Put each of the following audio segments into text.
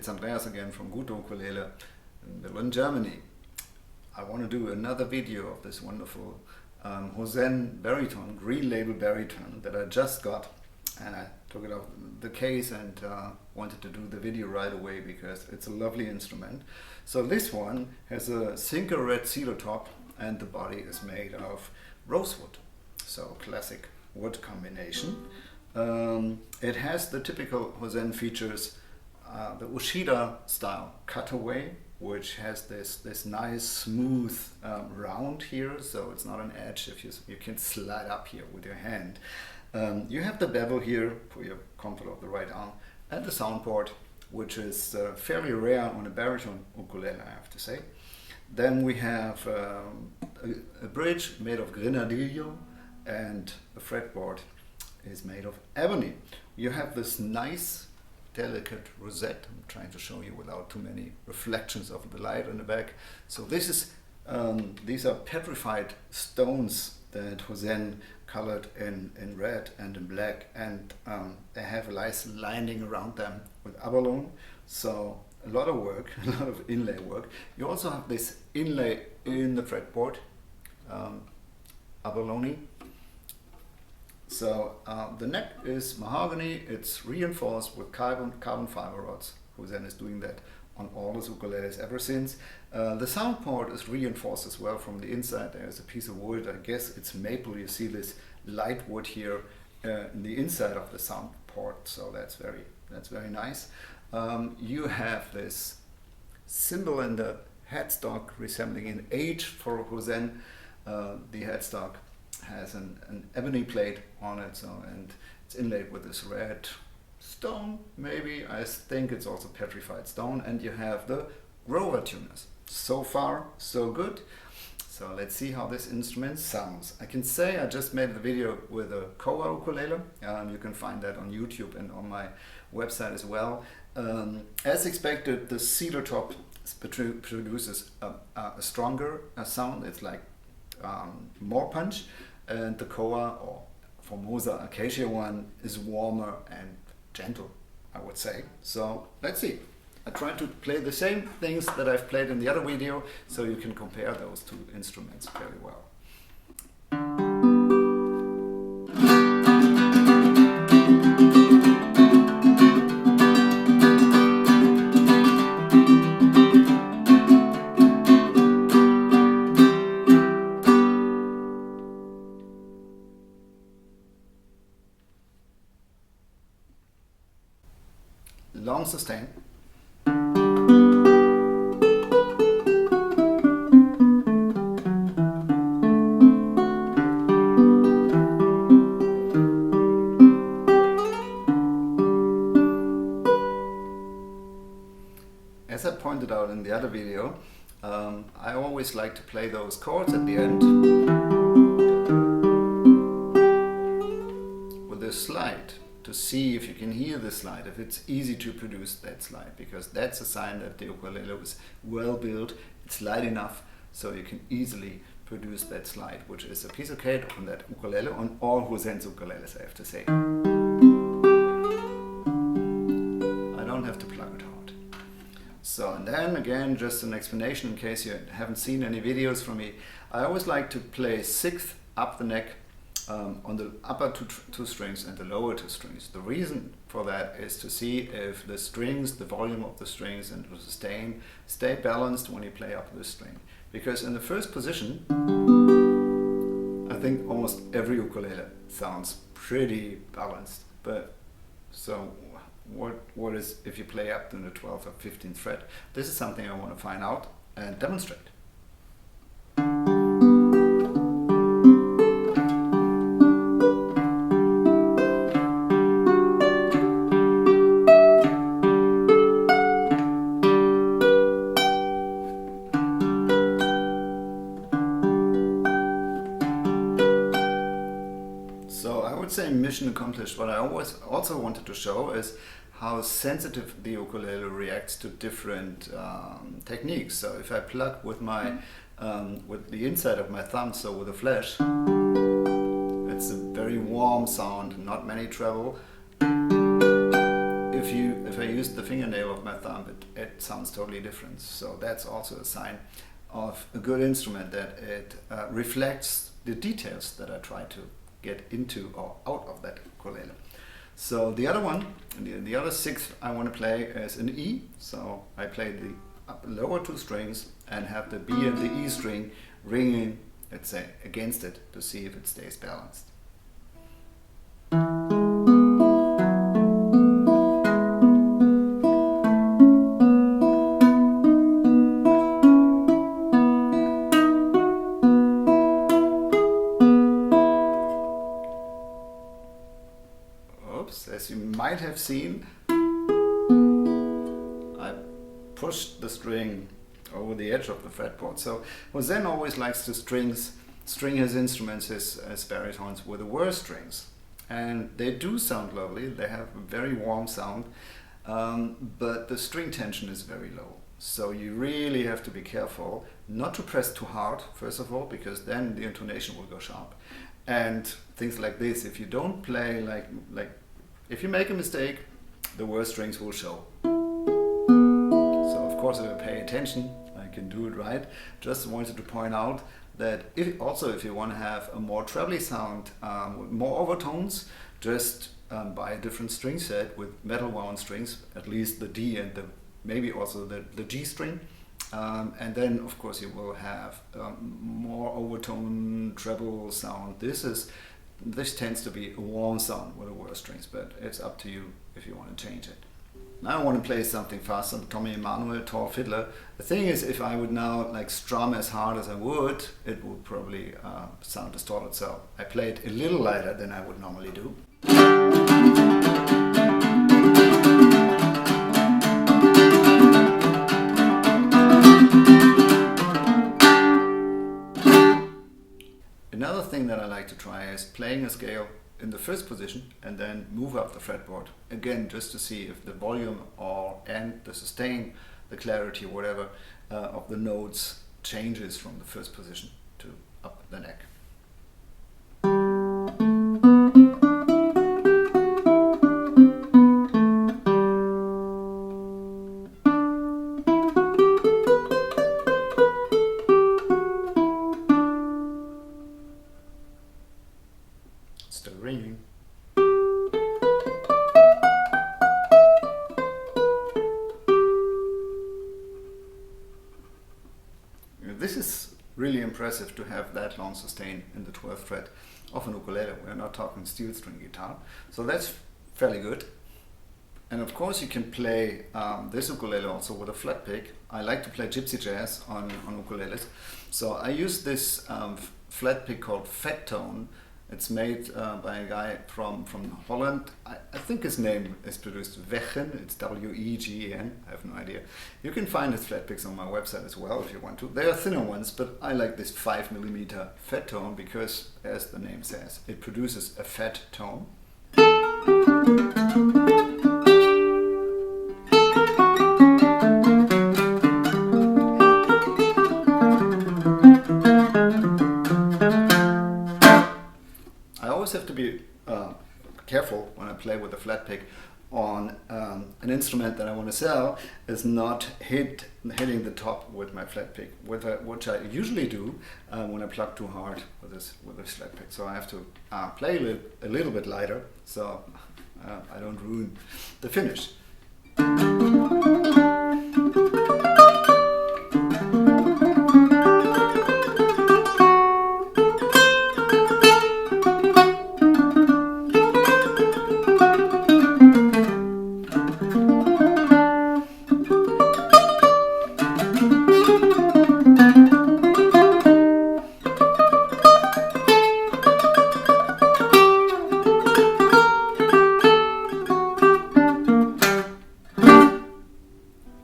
it's Andreas again from Gute Ukulele in Berlin, Germany. I want to do another video of this wonderful Hozen Baritone, green label Baritone that I just got, and I took it off the case and wanted to do the video right away because it's a lovely instrument. So this one has a single red cedar top and the body is made of rosewood, so classic wood combination. It has the typical Hozen features, the Ushida style cutaway, which has this nice smooth round here, so it's not an edge if you can slide up here with your hand. You have the bevel here for your comfort of the right arm, and the sound port, which is fairly rare on a baritone ukulele, I have to say. Then we have a bridge made of grenadillo, and the fretboard is made of ebony. You have this nice delicate rosette. I'm trying to show you without too many reflections of the light in the back. So this is these are petrified stones that Hozen colored in red and in black, and they have a nice lining around them with abalone. So a lot of work, a lot of inlay work. You also have this inlay in the fretboard, abalone. So the neck is mahogany. It's reinforced with carbon fiber rods. Hozen is doing that on all his ukuleles ever since. The sound port is reinforced as well from the inside. There's a piece of wood. I guess it's maple. You see this light wood here in the inside of the sound port. So that's very nice. You have this symbol in the headstock resembling an H for Hozen. The headstock has an ebony plate on it, and it's inlaid with this red stone, maybe. I think it's also petrified stone, and you have the Grover tuners. So far, so good. So let's see how this instrument sounds. I can say I just made the video with a Koa ukulele. You can find that on YouTube and on my website as well. As expected, the cedar top produces a stronger sound. It's like more punch, and the Koa or Formosa Acacia one is warmer and gentle, I would say. So let's see. I try to play the same things that I've played in the other video, so you can compare those two instruments very well. Long sustain. As I pointed out in the other video, I always like to play those chords at the end with a slide, to see if you can hear the slide, if it's easy to produce that slide, because that's a sign that the ukulele was well built, it's light enough, so you can easily produce that slide, which is a piece of cake on that ukulele, on all Hozen's ukuleles, I have to say. I don't have to plug it hard. So, and then again, just an explanation in case you haven't seen any videos from me. I always like to play sixth up the neck, on the upper two strings and the lower two strings. The reason for that is to see if the strings, the volume of the strings and the sustain stay balanced when you play up this string. Because in the first position, I think almost every ukulele sounds pretty balanced. But so what is if you play up in the 12th or 15th fret? This is something I want to find out and demonstrate. Say mission accomplished. What I always also wanted to show is how sensitive the ukulele reacts to different techniques. So if I pluck with my with the inside of my thumb, so with a flash, it's a very warm sound, not many treble. if I use the fingernail of my thumb, it sounds totally different. So that's also a sign of a good instrument, that it reflects the details that I try to get into or out of that ukulele. So the other one, the other sixth I want to play is an E. So I play the lower two strings and have the B and the E string ringing, let's say, against it to see if it stays balanced. Oops, as you might have seen, I pushed the string over the edge of the fretboard. So Hozen always likes to string his instruments, his baritones, with the worst strings. And they do sound lovely, they have a very warm sound, but the string tension is very low. So you really have to be careful not to press too hard, first of all, because then the intonation will go sharp. And things like this, if you don't play like if you make a mistake, the worst strings will show. So of course, if I pay attention, I can do it right. Just wanted to point out that if you want to have a more trebly sound with more overtones, just buy a different string set with metal wound strings, at least the D and maybe also the G string. And then of course you will have more overtone treble sound. This tends to be a warm sound with the worst strings, but it's up to you if you want to change it. Now I want to play something fast, some Tommy Emanuel, TallFiddler. The thing is, if I would now strum as hard as I would, it would probably sound distorted. So I play it a little lighter than I would normally do. Another thing that I like to try is playing a scale in the first position and then move up the fretboard again, just to see if the volume and the sustain, the clarity, whatever of the notes changes from the first position to up the neck. Still ringing. This is really impressive to have that long sustain in the 12th fret of an ukulele. We're not talking steel string guitar, so that's fairly good. And of course you can play this ukulele also with a flat pick. I like to play gypsy jazz on ukuleles, so I use this flat pick called Baritone. It's made by a guy from Holland. I think his name is produced Wegen. It's W-E-G-E-N. I have no idea. You can find his flat picks on my website as well if you want to. They are thinner ones, but I like this 5mm fat tone because, as the name says, it produces a fat tone. Have to be careful when I play with a flat pick on an instrument that I want to sell, is not hitting the top with my flat pick, which I usually do when I pluck too hard with this flat pick. So I have to play a little bit lighter, so I don't ruin the finish.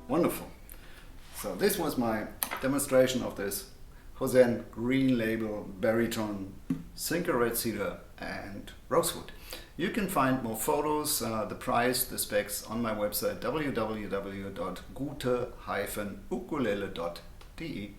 Wonderful. So this was my demonstration of this Hozen Green Label Baritone Single Red Cedar and Rosewood. You can find more photos, the price, the specs on my website www.gute-ukulele.de.